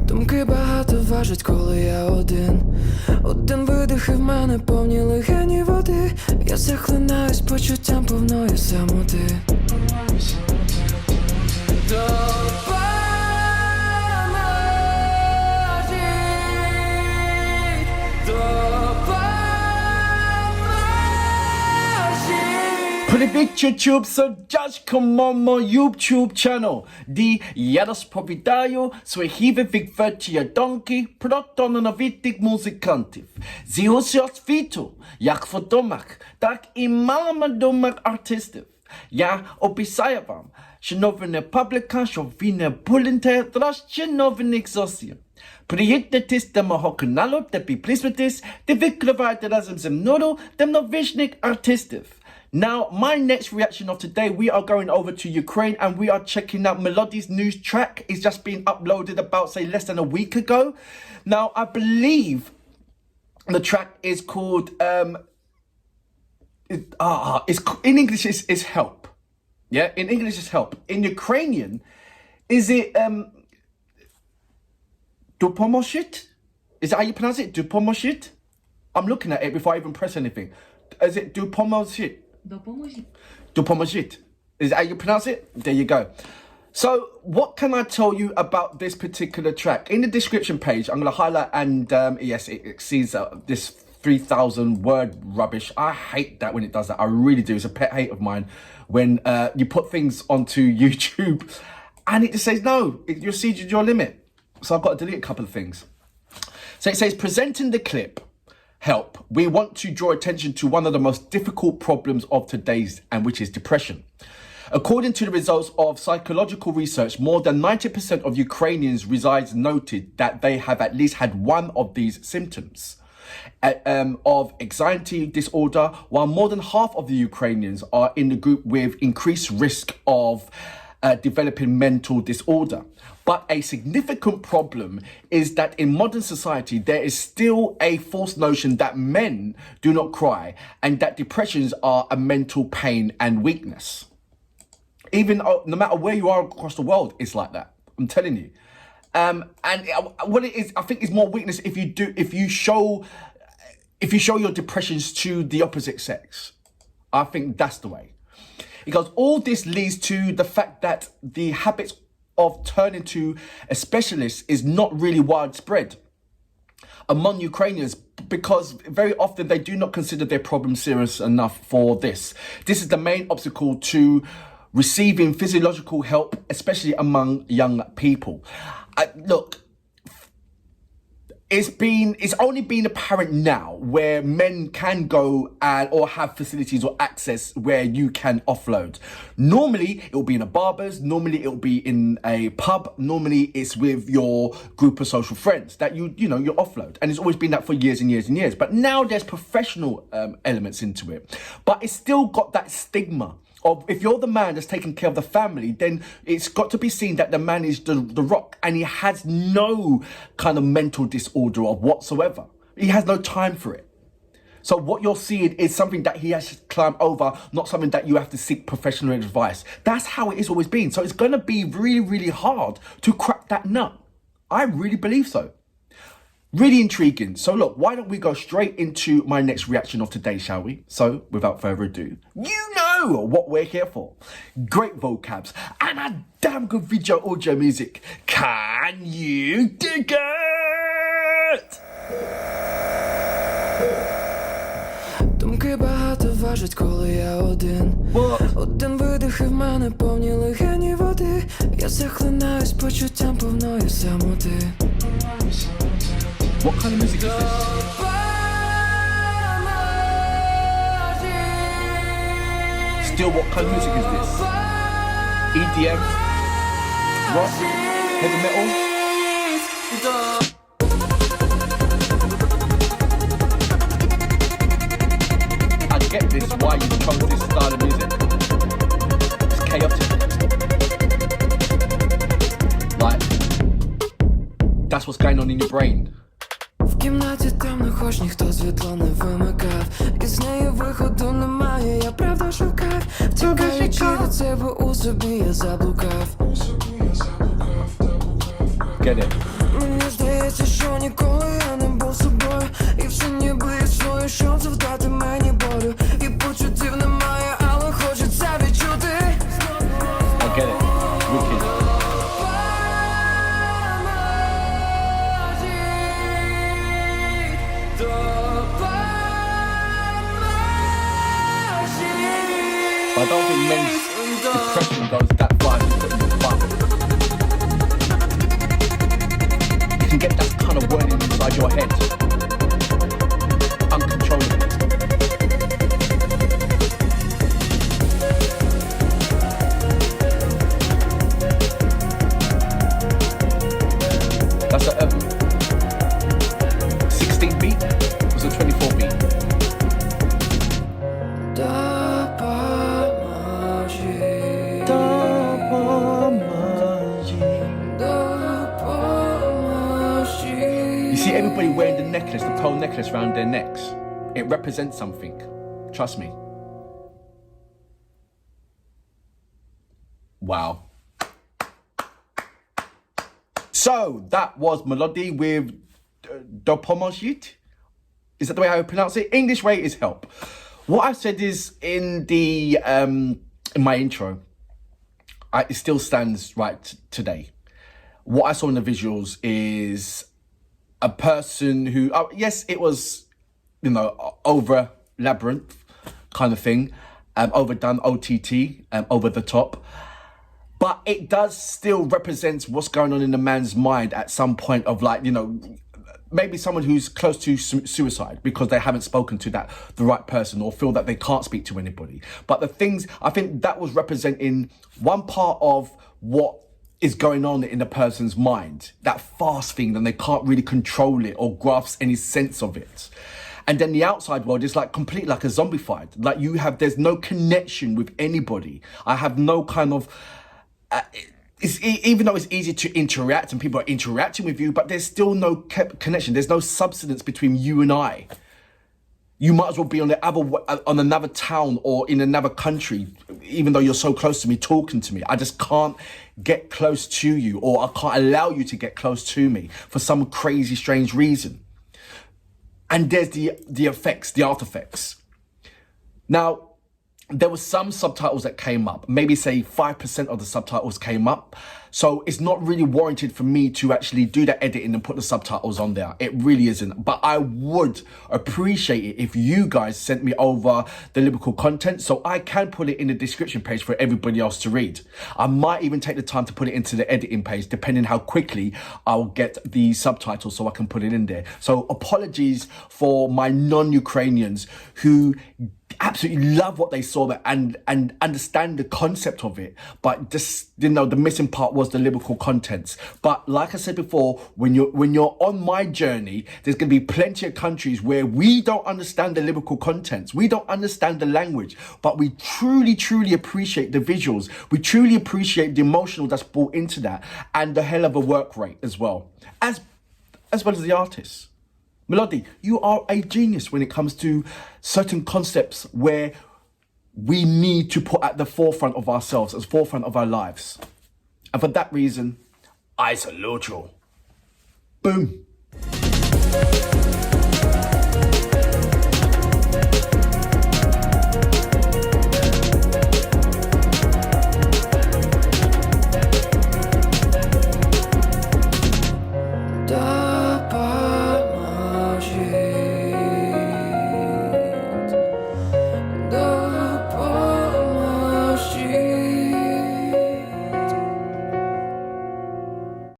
Думки багато важать, коли я один. Один видих і в мене повні легені води. Я захлинаюсь почуттям повної самоти. Привіт, YouTube, соціологічному YouTube channel, де я розповідаю своїх відверті думки про талановитих музикантів з усього світу, як відомих, так і маловідомих артистів. Я обіцяю вам, що новини публіка, що ви не будете розчаровані зовсім. Приєднуйтесь до мого каналу, де підписуйтесь, де викривайте разом зі мною талановитих артистів. Now, my next reaction of today, we are going over to Ukraine and we are checking out MOLODI's new track. It's just been uploaded about, say, less than a week ago. Now, I believe the track is called, in English, it's Help. Yeah, in English, it's Help. In Ukrainian, is it, допоможіть? Is that how you pronounce it? Допоможіть? I'm looking at it before I even press anything. Is it допоможіть? Допоможіть. Is that how you pronounce it? There you go. So, what can I tell you about this particular track? In the description page, I'm going to highlight, and yes, it exceeds this 3,000 word rubbish. I hate that when it does that. I really do. It's a pet hate of mine when you put things onto YouTube and it just says, no, you've exceeded your limit. So I've got to delete a couple of things. So it says, presenting the clip, Help, we want to draw attention to one of the most difficult problems of today's, and which is depression. According to the results of psychological research, more than 90% of Ukrainians noted that they have at least had one of these symptoms of anxiety disorder, while more than half of the Ukrainians are in the group with increased risk of developing mental disorder. But a significant problem is that in modern society, there is still a false notion that men do not cry and that depressions are a mental pain and weakness. Even no matter where you are across the world, it's like that. I'm telling you. And what it is, I think, is more weakness if you show your depressions to the opposite sex. I think that's the way. Because all this leads to the fact that the habits of turning to a specialist is not really widespread among Ukrainians, because very often they do not consider their problem serious enough for this. This is the main obstacle to receiving physiological help, especially among young people. Look, it's only been apparent now where men can go or have facilities or access where you can offload. Normally, it will be in a barber's. Normally, it will be in a pub. Normally, it's with your group of social friends that you offload. And it's always been that for years and years and years. But now there's professional elements into it. But it's still got that stigma of, if you're the man that's taking care of the family, then it's got to be seen that the man is the rock and he has no kind of mental disorder or whatsoever. He has no time for it. So what you're seeing is something that he has to climb over, not something that you have to seek professional advice. That's how it has always been. So it's going to be really, really hard to crack that nut. I really believe so. Really intriguing. So look, why don't we go straight into my next reaction of today, shall we? So, without further ado, you know what we're here for. Great vocabs and a damn good video audio music. Can you dig it? Думки багато важать, коли я один. Один видих і в мене повні легені води. Я захлинаюсь почуттям повної самоти. What kind of music is this? Still, what kind of music is this? EDM? Rock? Heavy metal? I get this, why you chose this style of music. It's chaotic. Like, that's what's going on in your brain. В кімнаті темно, хоч ніхто світло не вимикав. Із неї виходу немає, я правда шукав. Втікаючи від себе у собі, я заблукав. Get it. Мені здається, що ніколи я не був собою. І все ніби існує, щоб завдати мені болю. І почуттів немає, але хочеться відчути. I get it. Wicked. I don't think men's depression goes that far as put in the butt. You can get that kind of wording inside your head. Uncontrollably. That's a 16 beat? It was a 24 beat. You see everybody wearing the necklace, the pearl necklace around their necks. It represents something. Trust me. Wow. So that was Melody with Dopomoshit. Is that the way I pronounce it? English way is help. What I said is in the in my intro, it still stands right today. What I saw in the visuals is a person who, yes, it was, over labyrinth kind of thing, overdone, OTT, over the top. But it does still represent what's going on in the man's mind at some point of maybe someone who's close to suicide because they haven't spoken to the right person or feel that they can't speak to anybody. But the things, I think that was representing one part of what is going on in the person's mind, that fast thing, and they can't really control it or grasp any sense of it. And then the outside world is completely like a zombified. There's no connection with anybody. I have no kind of, even though it's easy to interact and people are interacting with you, but there's still no connection. There's no substance between you and I. You might as well be on another town or in another country, even though you're so close to me, talking to me. I just can't get close to you, or I can't allow you to get close to me for some crazy, strange reason. And there's the effects, the after effects. Now, there were some subtitles that came up, maybe say 5% of the subtitles came up. So it's not really warranted for me to actually do the editing and put the subtitles on there. It really isn't. But I would appreciate it if you guys sent me over the lyrical content so I can put it in the description page for everybody else to read. I might even take the time to put it into the editing page, depending how quickly I'll get the subtitles so I can put it in there. So apologies for my non-Ukrainians who absolutely love what they saw and understand the concept of it, but just the missing part was the lyrical contents. But like I said before, when you're on my journey, there's going to be plenty of countries where we don't understand the lyrical contents, we don't understand the language, but we truly appreciate the visuals, we truly appreciate the emotional that's brought into that, and the hell of a work rate as well as the artists. Melody, you are a genius when it comes to certain concepts where we need to put at the forefront of ourselves, as forefront of our lives. And for that reason, I salute you. Boom.